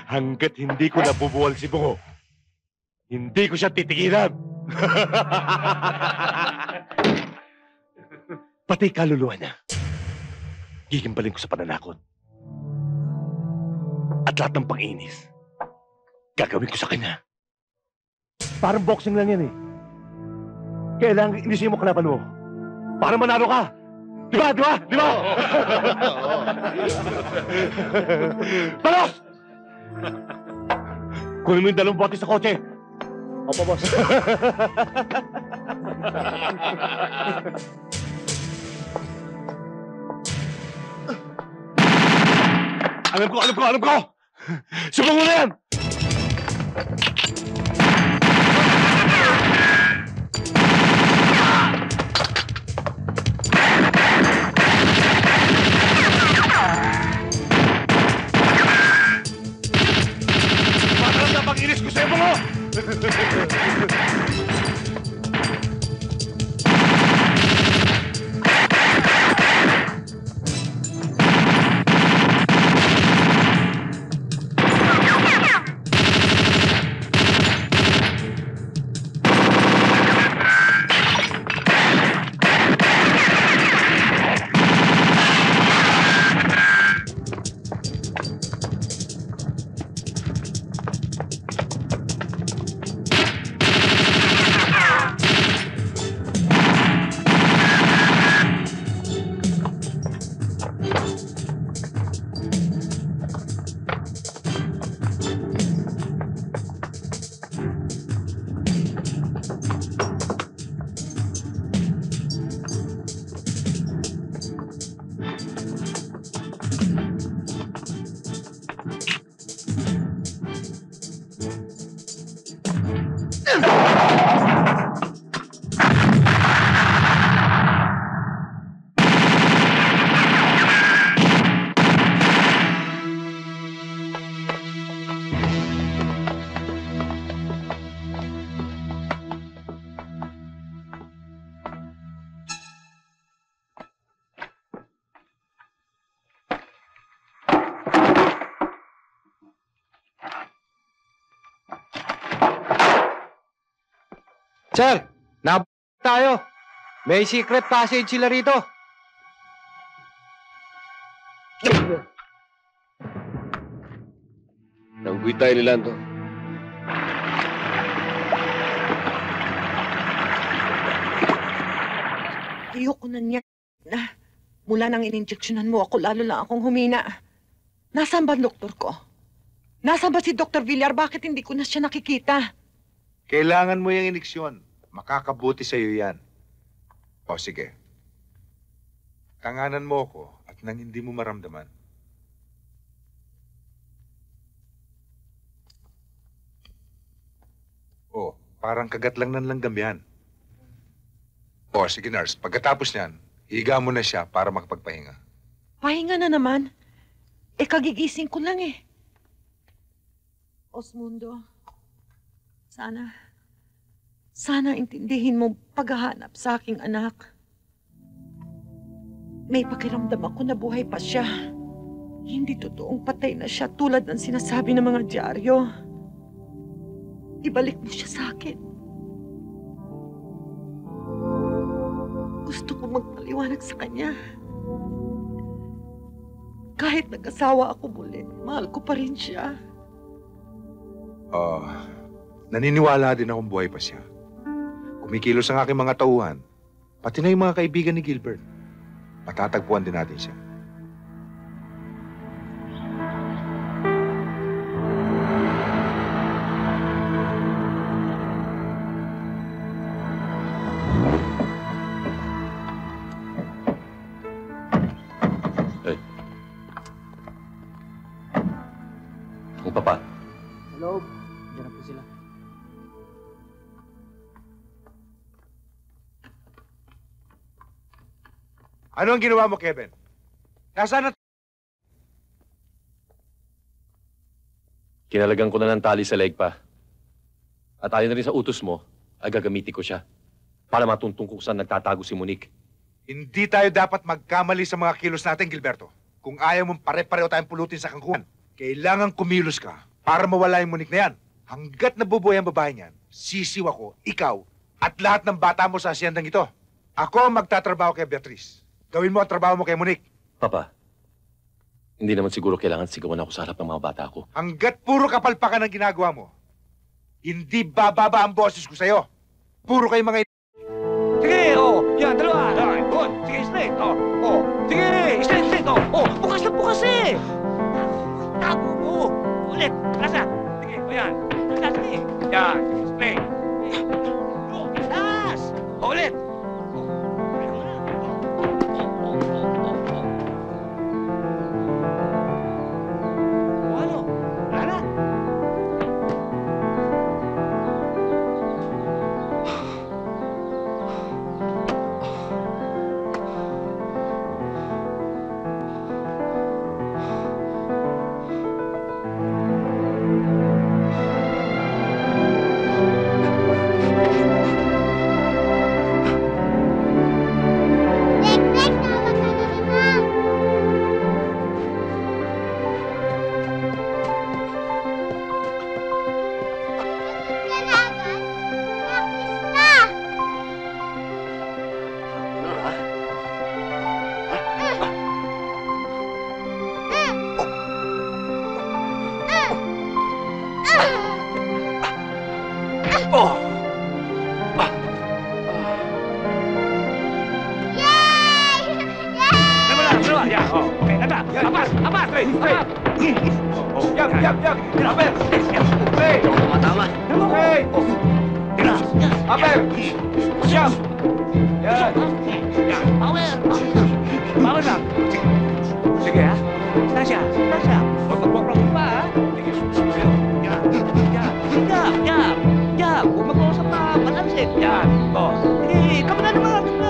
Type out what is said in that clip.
Hanggat hindi ko nabubuwal si Bungo, hindi ko siya titigilan. Pati kaluluwa niya, gigimbalin ko sa pananakot. At lahat ng pang-inis, gagawin ko sa kanya. Parang boxing lang yan eh. Kailangan inisin mo kalaban mo para manalo ka. Di ba? Di ba? Di ba? Palos! Kunin mo yung 2 bote sa kotse. Opo, boss. Alam ko! Subong mo na yan! Matalas na pag-inis ko sa'yo, Bungo! Sir, tayo. May secret passage sila rito. Nangguy tayo ni Lando. Ayoko na niya na mula nang ininjeksyonan mo ako, lalo lang akong humina. Nasaan ba ang doktor ko? Nasaan ba si Dr. Villar? Bakit hindi ko na siya nakikita? Kailangan mo yung iniksyon. Makakabuti sa iyo yan. O sige. Tanganan mo ako at nang hindi mo maramdaman. O, parang kagat lang ng langgam yan. O, sige nurse. Pagkatapos niyan, higa mo na siya para makapagpahinga. Pahinga na naman. Kagigising ko lang eh. Osmundo, sana intindihin mo paghahanap sa aking anak. May pakiramdam ako na buhay pa siya. Hindi totoong patay na siya tulad ng sinasabi ng mga dyaryo. Ibalik mo siya sa akin. Gusto ko magpaliwanag sa kanya. Kahit nag-asawa ako muli, mahal ko pa rin siya. Naniniwala din akong buhay pa siya. Kumikilos ang aking mga tauhan, pati na yung mga kaibigan ni Gilbert. Matatagpuan din natin siya. Hey. Ang papa. Hello. Diyan po sila. Ano ang ginawa mo, Kevin? Nasaan na... Kinalagan ko na ng tali sa leg pa. At ayon na rin sa utos mo, ay gagamitin ko siya para matuntong kung saan nagtatago si Monique. Hindi tayo dapat magkamali sa mga kilos natin, Gilberto. Kung ayaw mong pare-pareho tayong pulutin sa kangkungan, kailangan kumilos ka para mawala yung Monique na yan. Hanggat nabubuhay ang babae niyan, sisiw ako, ikaw, at lahat ng bata mo sa asyendang ito. Ako ang magtatrabaho kay Beatrice. Gawin mo ang trabaho mo kay Monique. Papa, hindi naman siguro kailangan sigawan ako sa harap ng mga bata ko. Hanggat puro kapalpakan ang ginagawa mo, hindi bababa ang boses ko sa'yo. Puro kayo mga Sige, yan, dalawa. Good. Sige, straight. Sige, straight. Bukas na bukas eh. Tago mo. Ulit, lasa. Sige, yan. Lasa, sige. Yan, straight. Las. Ulit. Ano? Wala na. Huwag mag-uusap pa. Balansin. Yan. Sige, kami na naman.